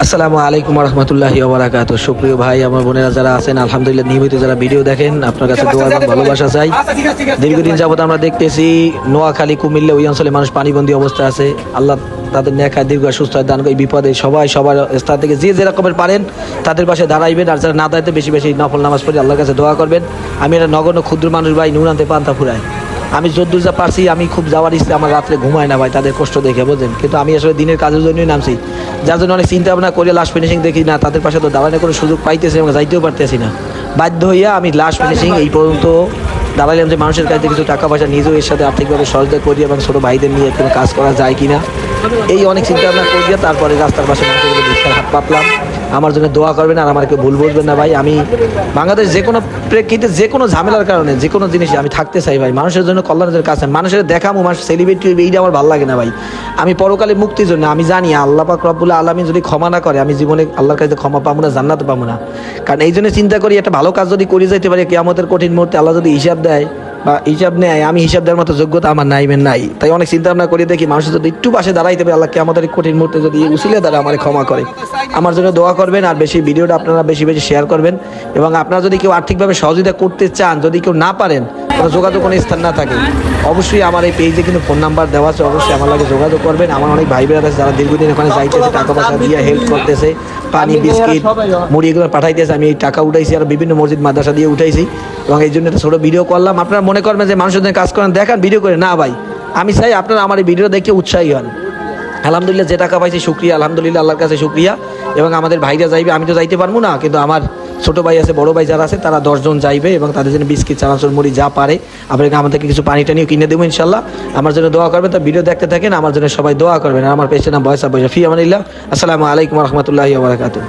আসসালামু আলাইকুম রহমতুল্লাহি ওয়া বারাকাতুহু। সুপ্রিয় ভাই আমার বোনেরা যারা আছেন, আলহামদুলিল্লাহ নিয়মিত যারা ভিডিও দেখেন, আপনার কাছে দোয়া এবং ভালোবাসা চাই। দীর্ঘদিন যাবত আমরা দেখতেছি নোয়াখালী, কুমিল্লা ওই অঞ্চলে মানুষ পানিবন্দী অবস্থা আছে। আল্লাহ তাদের নেখায় দীর্ঘ সুস্থ দান করে। বিপদে সবাই সবার স্থান থেকে যে যেরকমের পারেন তাদের পাশে দাঁড়াইবেন, আর যারা না দাঁড়াইতে বেশি বেশি নফল নামাজ পড়ে আল্লাহর কাছে দোয়া করবেন। আমি একটা নগণ্য ক্ষুদ্র মানুষ ভাই, নুরান্তে পান্তা ফুরাই। আমি যদ্দূর যা পারছি, আমি খুব যাওয়ার ইচ্ছে, আমার রাত্রে ঘুমায় না ভাই তাদের কষ্ট দেখে, বোঝেন। কিন্তু আমি আসলে দিনের কাজের জন্যই নামছি, যার জন্য অনেক চিন্তা ভাবনা করে লাস্ট ফিনিশিং দেখি না, তাদের পাশে তো দাঁড়ানোর কোনো সুযোগ পাইতেছি এবং যাইতেও পারতেছি না। বাধ্য হইয়া আমি লাস্ট ফিনিশিং এই পর্যন্ত দাঁড়াইলাম যে মানুষের কাছে কিছু টাকা পয়সা নিজেও এর সাথে আর্থিকভাবে সহযোগিতা করি এবং ছোটো ভাইদের নিয়ে কোনো কাজ করা যায় কিনা, এই অনেক চিন্তা ভাবনা করিয়া তারপরে রাস্তার পাশে মানুষের ভিক্ষার হাত পাতলাম। আমার জন্য দোয়া করবেন আর আমার কেউ ভুল বুঝবেন না ভাই। আমি বাংলাদেশ যে কোনো প্রেক্ষিতে যে কোনো ঝামেলার কারণে যে কোনো জিনিসে আমি থাকতে চাই ভাই, মানুষের জন্য কল্যাণের কাছে। মানুষের দেখামো, মানুষ সেলিব্রিটি এইটা আমার ভালো লাগে না ভাই। আমি পরকালে মুক্তির জন্য আমি জানি আল্লাহ পাক রব্বুল আলামিন যদি ক্ষমা না করে, আমি জীবনে আল্লাহর কাছে ক্ষমা পাবো না, জান্নাত পাবো না। কারণ এই জন্য চিন্তা করি, একটা ভালো কাজ যদি করে যাইতে পারি, কিয়ামতের কঠিন মুহূর্তে আল্লাহ যদি হিসাব দেয় বা হিসাব নেয়, আমি হিসাব দেওয়ার মতো যোগ্যতা আমার নাই। তাই অনেক চিন্তা ভাবনা করে দেখি মানুষের যদি একটু পাশে দাঁড়াইতে পারে, আল্লাহ কিয়ামতের কঠিন মুহূর্তে যদি উসিলে দ্বারা আমার ক্ষমা করে। আমার জন্য দোয়া করবেন আর বেশি ভিডিওটা আপনারা বেশি বেশি শেয়ার করবেন। এবং আপনারা যদি কেউ আর্থিকভাবে সহযোগিতা করতে চান, যদি কেউ না পারেন, কোনো যোগাযোগ কোনো স্থান না থাকে, অবশ্যই আমার এই পেজে কিন্তু ফোন নাম্বার দেওয়া আছে, অবশ্যই আমার লাগে যোগাযোগ করবেন। আমার অনেক ভাই বোনেরা আছে যারা দীর্ঘদিন ওখানে যাইতেছে, টাকা পয়সা দিয়ে হেল্প করতেছে, পানি বিস্কিট মুড়ি এগুলো পাঠাইতেছে। আমি এই টাকা উঠাইছি আর বিভিন্ন মসজিদ মাদ্রাসা দিয়ে উঠাইছি, এবং এই জন্য একটা ছোটো ভিডিও করলাম। আপনারা মনে করবেন যে মানুষের জন্য কাজ করেন, দেখান ভিডিও করে না ভাই। আমি চাই আপনারা আমার এই ভিডিও দেখে উৎসাহী হন। আলহামদুলিল্লাহ যে টাকা পাইছি শুক্রিয়া, আলহামদুলিল্লাহ আল্লাহর কাছে শুক্রিয়া। এবং আমাদের ভাইরা যাইবে, আমি তো যাইতে পারবো না, কিন্তু আমার ছোটো ভাই আছে, বড়ো ভাই যারা আছে তারা 10 জন যাইবে এবং তাদের জন্য বিস্কিট, চানাচুর, মুড়ি যা পারে আপনাকে আমাদেরকে কিছু পানি টানিও কিনে দেবো ইনশাল্লাহ। আমার জন্য দোয়া করবেন। তো ভিডিও দেখতে থাকেন, আমার জন্য সবাই দোয়া করবেন। আর আমার পেজের নাম ভয়েস অফ ফি আমানিল্লাহ। আসসালামু আলাইকুম রহমতুল্লাহি ওয়া বারাকাতুহু।